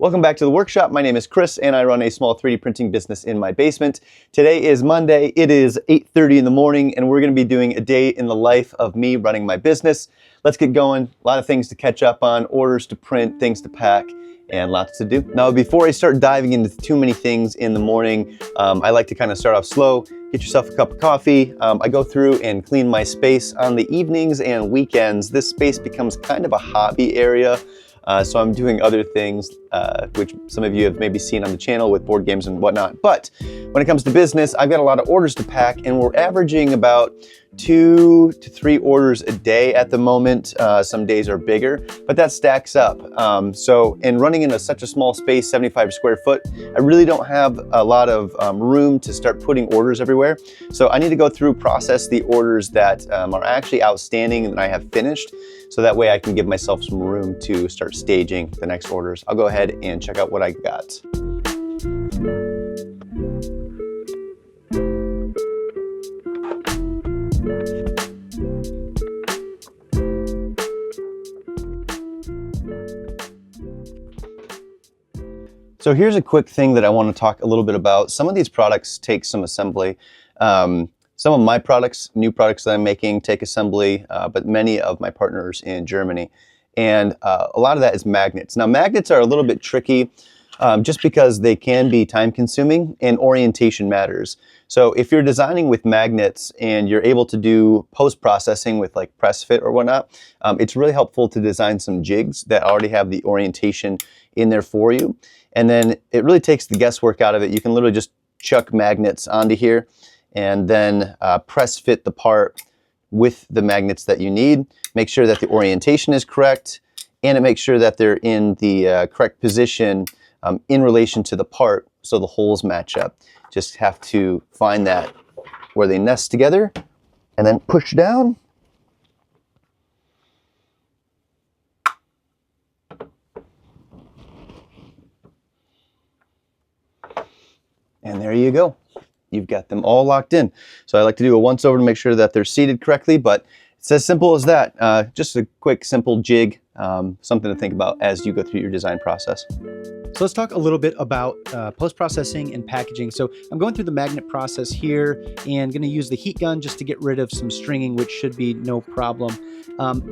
Welcome back to the workshop. My name is Chris and I run a small 3D printing business in my basement. Today is Monday. It is 8:30 in the morning and we're going to be doing a day in the life of me running my business. Let's get going. A lot of things to catch up on, orders to print, things to pack, and lots to do. Now, before I start diving into too many things in the morning, I like to kind of start off slow. Get yourself a cup of coffee. I go through and clean my space on the evenings and weekends. This space becomes kind of a hobby area. So I'm doing other things, which some of you have maybe seen on the channel with board games and whatnot. But when it comes to business, I've got a lot of orders to pack and we're averaging about 2 to 3 orders a day at the moment. Some days are bigger, but that stacks up. So in running in such a small space, 75 square foot, I really don't have a lot of room to start putting orders everywhere. So I need to go through, process the orders that are actually outstanding and I have finished. So that way I can give myself some room to start staging the next orders. I'll go ahead and check out what I got. So here's a quick thing that I want to talk a little bit about. Some of these products take some assembly. Some of my products, new products that I'm making, take assembly, but many of my partners in Germany. And a lot of that is magnets. Now, magnets are a little bit tricky just because they can be time consuming and orientation matters. So if you're designing with magnets and you're able to do post-processing with like press fit or whatnot, it's really helpful to design some jigs that already have the orientation in there for you. And then it really takes the guesswork out of it. You can literally just chuck magnets onto here and then press fit the part with the magnets that you need. Make sure that the orientation is correct and it makes sure that they're in the correct position in relation to the part so the holes match up. Just have to find that where they nest together and then push down. And there you go. You've got them all locked in. So I like to do a once over to make sure that they're seated correctly, but it's as simple as that. Just a quick, simple jig, something to think about as you go through your design process. So let's talk a little bit about post-processing and packaging. So I'm going through the magnet process here and going to use the heat gun just to get rid of some stringing, which should be no problem.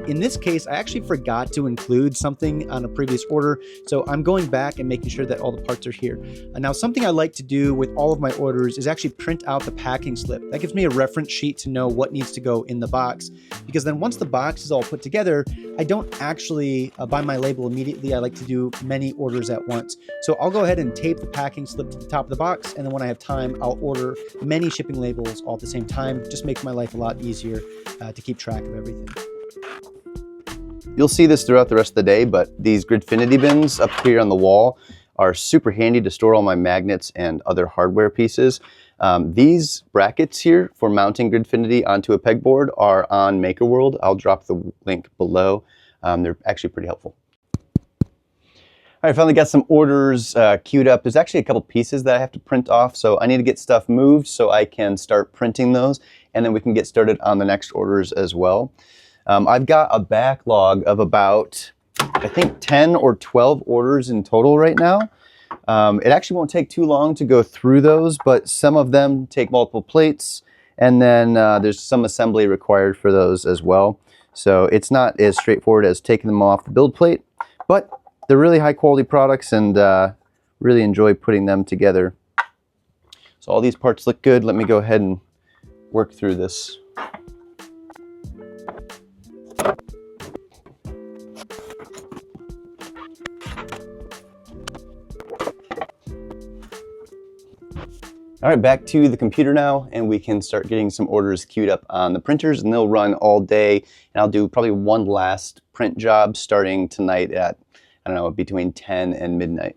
In this case, I actually forgot to include something on a previous order. So I'm going back and making sure that all the parts are here. Now, something I like to do with all of my orders is actually print out the packing slip. That gives me a reference sheet to know what needs to go in the box. Because then once the box is all put together, I don't actually buy my label immediately. I like to do many orders at once. So I'll go ahead and tape the packing slip to the top of the box, and then when I have time, I'll order many shipping labels all at the same time. Just makes my life a lot easier to keep track of everything. You'll see this throughout the rest of the day, but these Gridfinity bins up here on the wall are super handy to store all my magnets and other hardware pieces. These brackets here for mounting Gridfinity onto a pegboard are on MakerWorld. I'll drop the link below. They're actually pretty helpful. All right, finally got some orders queued up. There's actually a couple pieces that I have to print off, so I need to get stuff moved so I can start printing those, and then we can get started on the next orders as well. I've got a backlog of about, I think, 10 or 12 orders in total right now. It actually won't take too long to go through those, but some of them take multiple plates, and then there's some assembly required for those as well. So it's not as straightforward as taking them off the build plate, but they're really high quality products and really enjoy putting them together. So all these parts look good. Let me go ahead and work through this. All right, back to the computer now, and we can start getting some orders queued up on the printers, and they'll run all day. And I'll do probably one last print job starting tonight at, I don't know, between 10 and midnight.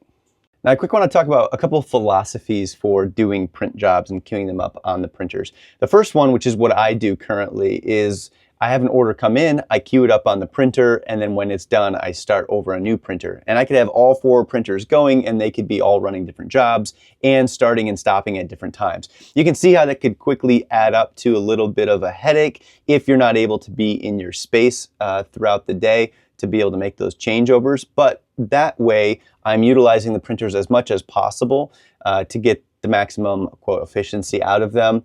Now, I quick want to talk about a couple of philosophies for doing print jobs and queuing them up on the printers. The first one, which is what I do currently, is I have an order come in, I queue it up on the printer, and then when it's done, I start over a new printer. And I could have all 4 printers going, and they could be all running different jobs and starting and stopping at different times. You can see how that could quickly add up to a little bit of a headache if you're not able to be in your space throughout the day to be able to make those changeovers. But that way I'm utilizing the printers as much as possible to get the maximum quote efficiency out of them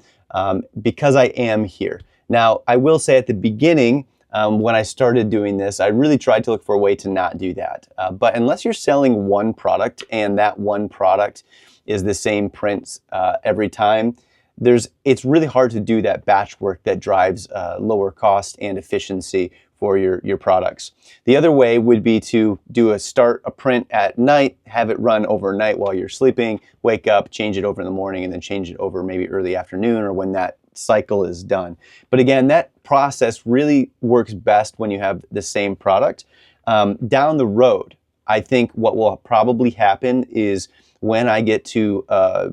because I am here. Now, I will say at the beginning, when I started doing this, I really tried to look for a way to not do that. But unless you're selling one product and that one product is the same prints every time, it's really hard to do that batch work that drives lower cost and efficiency for your products. The other way would be to start a print at night, have it run overnight while you're sleeping, wake up, change it over in the morning, and then change it over maybe early afternoon or when that cycle is done. But again, that process really works best when you have the same product. Down the road, I think what will probably happen is when I get to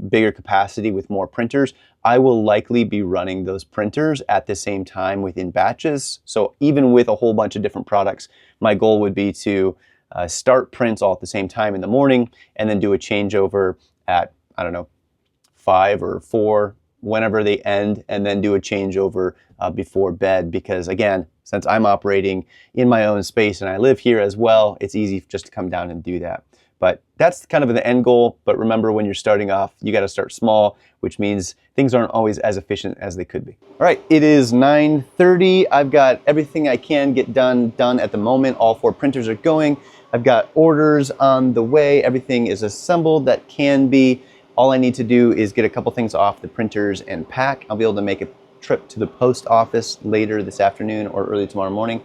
bigger capacity with more printers, I will likely be running those printers at the same time within batches. So even with a whole bunch of different products, my goal would be to start prints all at the same time in the morning and then do a changeover at, I don't know, 5 or 4, whenever they end, and then do a changeover before bed. Because again, since I'm operating in my own space and I live here as well, it's easy just to come down and do that. But that's kind of the end goal. But remember, when you're starting off, you got to start small, which means things aren't always as efficient as they could be. All right, it is 9:30. I've got everything I can get done at the moment. All 4 printers are going. I've got orders on the way. Everything is assembled that can be. All I need to do is get a couple things off the printers and pack. I'll be able to make a trip to the post office later this afternoon or early tomorrow morning.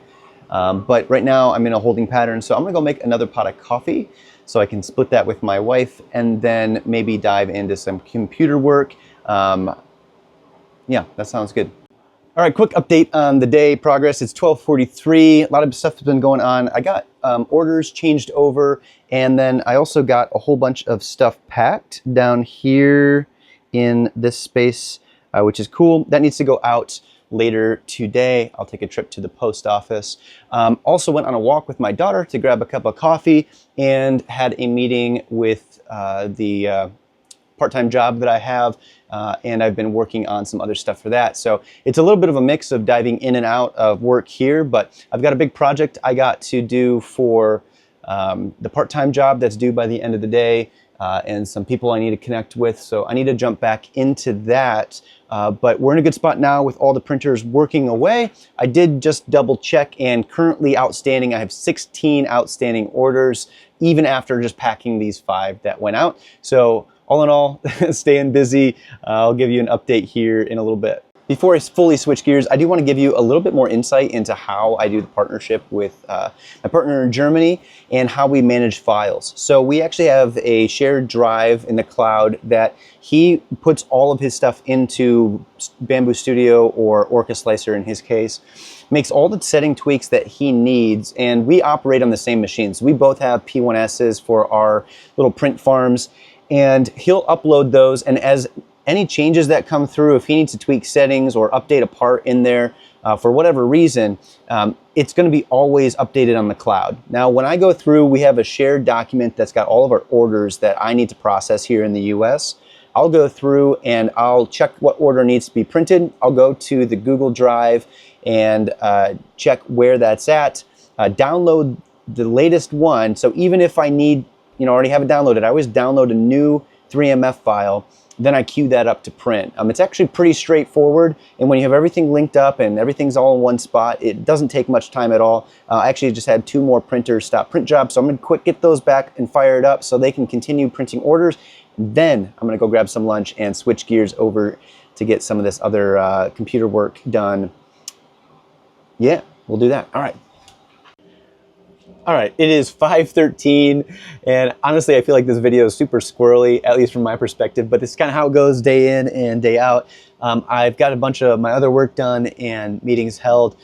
But right now I'm in a holding pattern, so I'm gonna go make another pot of coffee so I can split that with my wife and then maybe dive into some computer work. Yeah, that sounds good. All right, quick update on the day progress. It's 12:43. A lot of stuff has been going on. I got orders changed over, and then I also got a whole bunch of stuff packed down here in this space, which is cool. That needs to go out later today. I'll take a trip to the post office. Also went on a walk with my daughter to grab a cup of coffee and had a meeting with the part-time job that I have, and I've been working on some other stuff for that. So it's a little bit of a mix of diving in and out of work here, but I've got a big project I got to do for the part-time job that's due by the end of the day, and some people I need to connect with. So I need to jump back into that. But we're in a good spot now with all the printers working away. I did just double check, and currently outstanding, I have 16 outstanding orders, even after just packing these 5 that went out. So all in all, staying busy. I'll give you an update here in a little bit. Before I fully switch gears, I do want to give you a little bit more insight into how I do the partnership with my partner in Germany and how we manage files. So we actually have a shared drive in the cloud that he puts all of his stuff into Bamboo Studio or Orca Slicer in his case, makes all the setting tweaks that he needs, and we operate on the same machines. We both have P1Ss for our little print farms, and he'll upload those, and as any changes that come through, if he needs to tweak settings or update a part in there for whatever reason, it's going to be always updated on the cloud. Now, when I go through, we have a shared document that's got all of our orders that I need to process here in the US. I'll go through and I'll check what order needs to be printed. I'll go to the Google Drive and check where that's at, download the latest one. So even if I need, already have it downloaded, I always download a new 3MF file, then I queue that up to print. It's actually pretty straightforward, and when you have everything linked up and everything's all in one spot, it doesn't take much time at all. I actually just had 2 more printers stop print jobs, so I'm gonna quick get those back and fire it up so they can continue printing orders. Then I'm gonna go grab some lunch and switch gears over to get some of this other computer work done. Yeah, we'll do that. All right. All right, it is 5:13, and honestly, I feel like this video is super squirrely, at least from my perspective, but this is kind of how it goes day in and day out. I've got a bunch of my other work done and meetings held,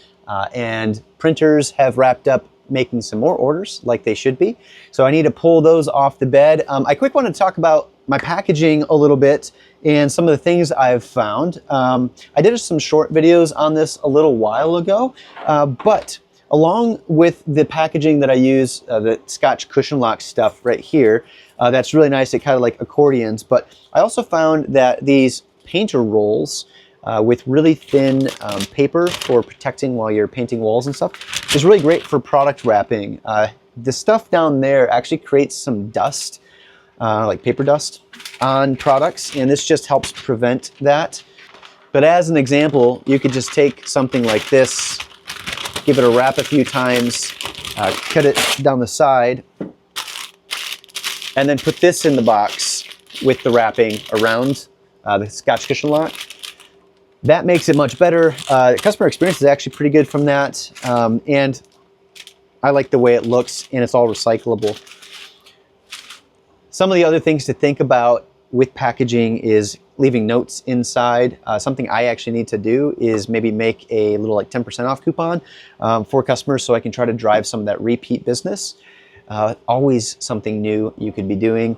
and printers have wrapped up making some more orders like they should be. So I need to pull those off the bed. I quick want to talk about my packaging a little bit and some of the things I've found. I did some short videos on this a little while ago, but along with the packaging that I use, the Scotch cushion lock stuff right here, that's really nice. It kind of like accordions, but I also found that these painter rolls with really thin paper for protecting while you're painting walls and stuff is really great for product wrapping. the stuff down there actually creates some dust, like paper dust on products, and this just helps prevent that. But as an example, you could just take something like this, give it a wrap a few times, cut it down the side, and then put this in the box with the wrapping around the Scotch cushion lock. That makes it much better. The customer experience is actually pretty good from that, and I like the way it looks, and it's all recyclable. Some of the other things to think about with packaging is leaving notes inside. Something I actually need to do is maybe make a little like 10% off coupon for customers so I can try to drive some of that repeat business. Always something new you could be doing.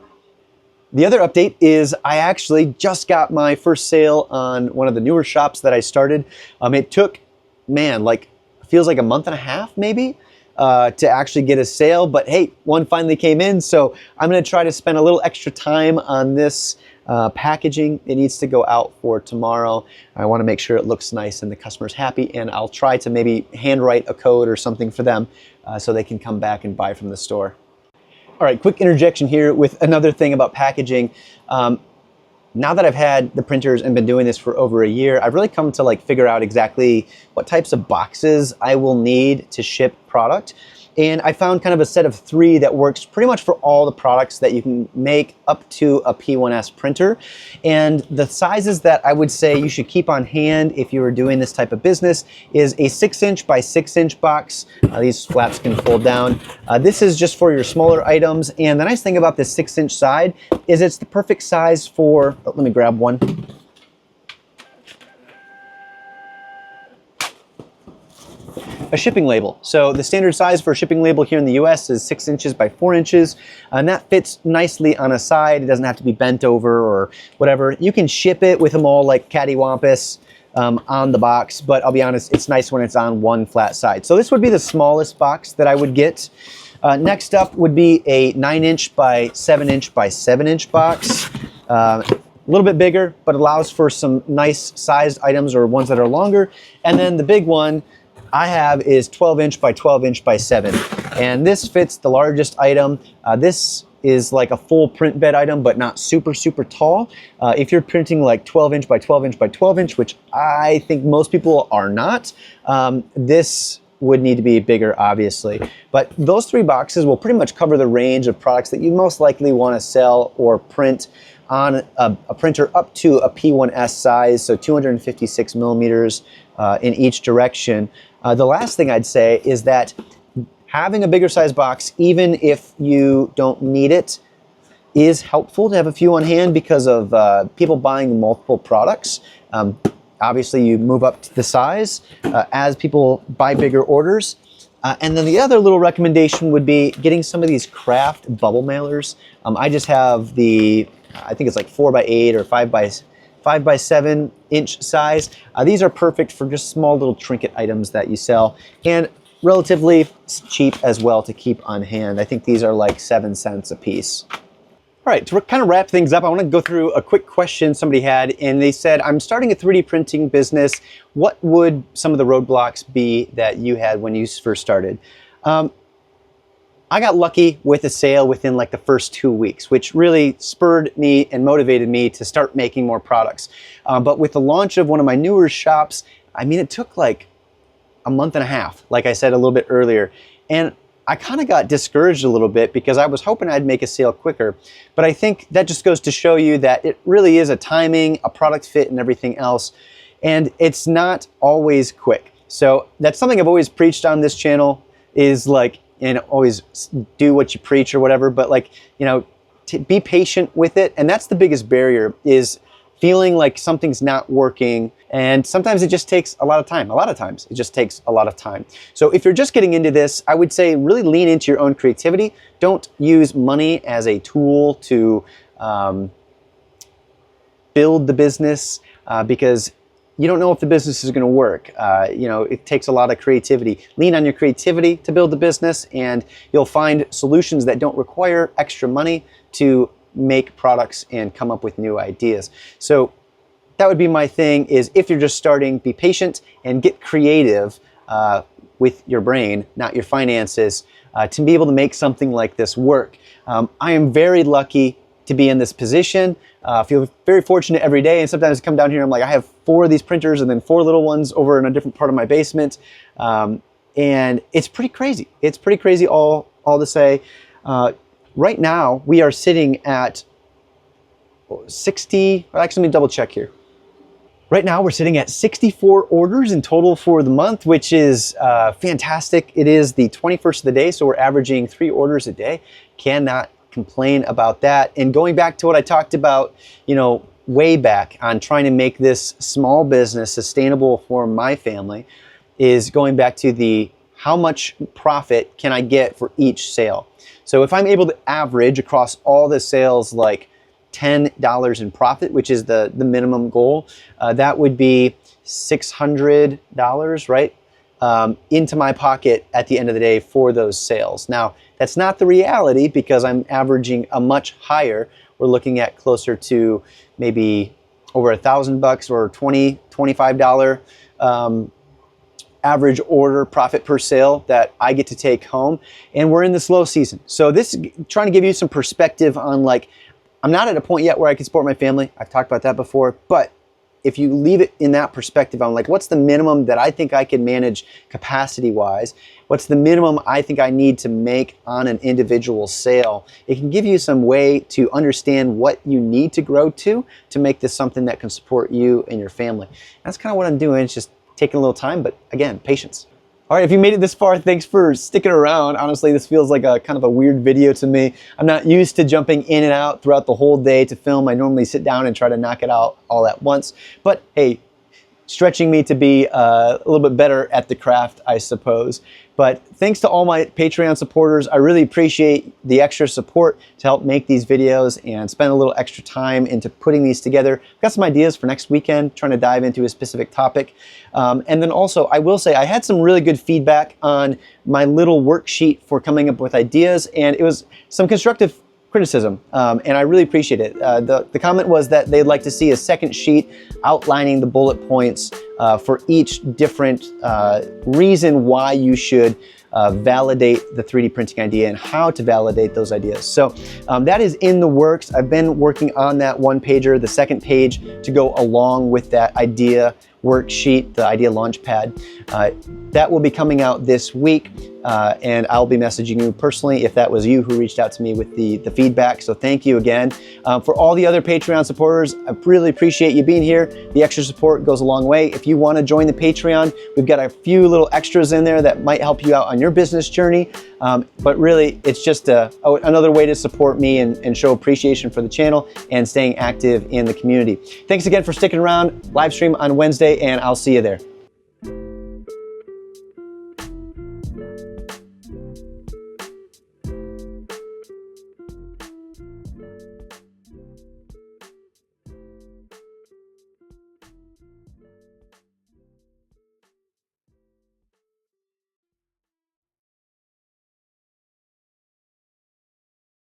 The other update is I actually just got my first sale on one of the newer shops that I started. It took, man, like feels like a month and a half maybe to actually get a sale, but hey, one finally came in, so I'm gonna try to spend a little extra time on this packaging. It needs to go out for tomorrow. I wanna make sure it looks nice and the customer's happy, and I'll try to maybe handwrite a code or something for them so they can come back and buy from the store. All right, quick interjection here with another thing about packaging. Now that I've had the printers and been doing this for over a year, I've really come to like figure out exactly what types of boxes I will need to ship product. And I found kind of a set of 3 that works pretty much for all the products that you can make up to a P1S printer. And the sizes that I would say you should keep on hand if you are doing this type of business is a 6" by 6" box. These flaps can fold down. This is just for your smaller items. And the nice thing about this 6" side is it's the perfect size for, let me grab one. A shipping label. So the standard size for a shipping label here in the US is 6" by 4", and that fits nicely on a side. It doesn't have to be bent over or whatever. You can ship it with them all like cattywampus on the box, but I'll be honest, it's nice when it's on one flat side. So this would be the smallest box that I would get. Next up would be a 9" by 7" by 7" box. A little bit bigger, but allows for some nice sized items or ones that are longer. And then the big one I have is 12" by 12" by 7. And this fits the largest item. This is like a full print bed item, but not super, super tall. If you're printing like 12" by 12" by 12", which I think most people are not, this would need to be bigger, obviously. But those 3 boxes will pretty much cover the range of products that you most likely want to sell or print on a printer up to a P1S size, so 256 millimeters in each direction. The last thing I'd say is that having a bigger size box, even if you don't need it, is helpful to have a few on hand because of people buying multiple products. Obviously, you move up to the size as people buy bigger orders. And then the other little recommendation would be getting some of these craft bubble mailers. I just have the, I think it's like 4 by 8 or 5 by 7" size. These are perfect for just small little trinket items that you sell, and relatively cheap as well to keep on hand. I think these are like 7 cents a piece. All right, to kind of wrap things up, I want to go through a quick question somebody had, and they said, I'm starting a 3D printing business. What would some of the roadblocks be that you had when you first started? I got lucky with a sale within like the first 2 weeks, which really spurred me and motivated me to start making more products. But with the launch of one of my newer shops, I mean, it took like a month and a half, like I said a little bit earlier. And I kind of got discouraged a little bit because I was hoping I'd make a sale quicker. But I think that just goes to show you that it really is a timing, a product fit, and everything else. And it's not always quick. So that's something I've always preached on this channel, is like, and always do what you preach or whatever, but like, you know, be patient with it. And that's the biggest barrier, is feeling like something's not working. And sometimes it just takes a lot of time. A lot of times it just takes a lot of time. So if you're just getting into this, I would say really lean into your own creativity. Don't use money as a tool to build the business because you don't know if the business is going to work. You know, it takes a lot of creativity. Lean on your creativity to build the business, and you'll find solutions that don't require extra money to make products and come up with new ideas. So that would be my thing, is if you're just starting, be patient and get creative with your brain, not your finances, to be able to make something like this work. I am very lucky to be in this position. Feel very fortunate every day, and sometimes I come down here, I'm like, I have 4 of these printers and then 4 little ones over in a different part of my basement. And it's pretty crazy. It's pretty crazy all to say. Right now, we are sitting at 60, actually let me double check here. Right now, we're sitting at 64 orders in total for the month, which is fantastic. It is the 21st of the day, so we're averaging 3 orders a day. Cannot complain about that. And going back to what I talked about, way back on trying to make this small business sustainable for my family, is going back to the how much profit can I get for each sale. So if I'm able to average across all the sales like $10 in profit, which is the minimum goal, that would be $600, right? Into my pocket at the end of the day for those sales. Now, that's not the reality because I'm averaging a much higher. We're looking at closer to maybe over $1,000 or $25 average order profit per sale that I get to take home. And we're in the slow season. So this is trying to give you some perspective on, like, I'm not at a point yet where I can support my family. I've talked about that before, but if you leave it in that perspective, I'm like, what's the minimum that I think I can manage capacity-wise? What's the minimum I think I need to make on an individual sale? It can give you some way to understand what you need to grow to make this something that can support you and your family. That's kind of what I'm doing. It's just taking a little time, but again, patience. All right, if you made it this far, thanks for sticking around. Honestly, this feels like a kind of a weird video to me. I'm not used to jumping in and out throughout the whole day to film. I normally sit down and try to knock it out all at once. But hey, stretching me to be a little bit better at the craft, I suppose. But thanks to all my Patreon supporters. I really appreciate the extra support to help make these videos and spend a little extra time into putting these together. I've got some ideas for next weekend, trying to dive into a specific topic. And then also, I will say, I had some really good feedback on my little worksheet for coming up with ideas, and it was some constructive criticism, and I really appreciate it. The comment was that they'd like to see a second sheet outlining the bullet points for each different reason why you should validate the 3D printing idea and how to validate those ideas. So that is in the works. I've been working on that one pager, the second page to go along with that idea worksheet, the idea launch pad. That will be coming out this week, and I'll be messaging you personally if that was you who reached out to me with the feedback. So thank you again. For all the other Patreon supporters, I really appreciate you being here. The extra support goes a long way. If you want to join the Patreon, we've got a few little extras in there that might help you out on your business journey. But really, it's just another way to support me and show appreciation for the channel and staying active in the community. Thanks again for sticking around. Live stream on Wednesday, and I'll see you there.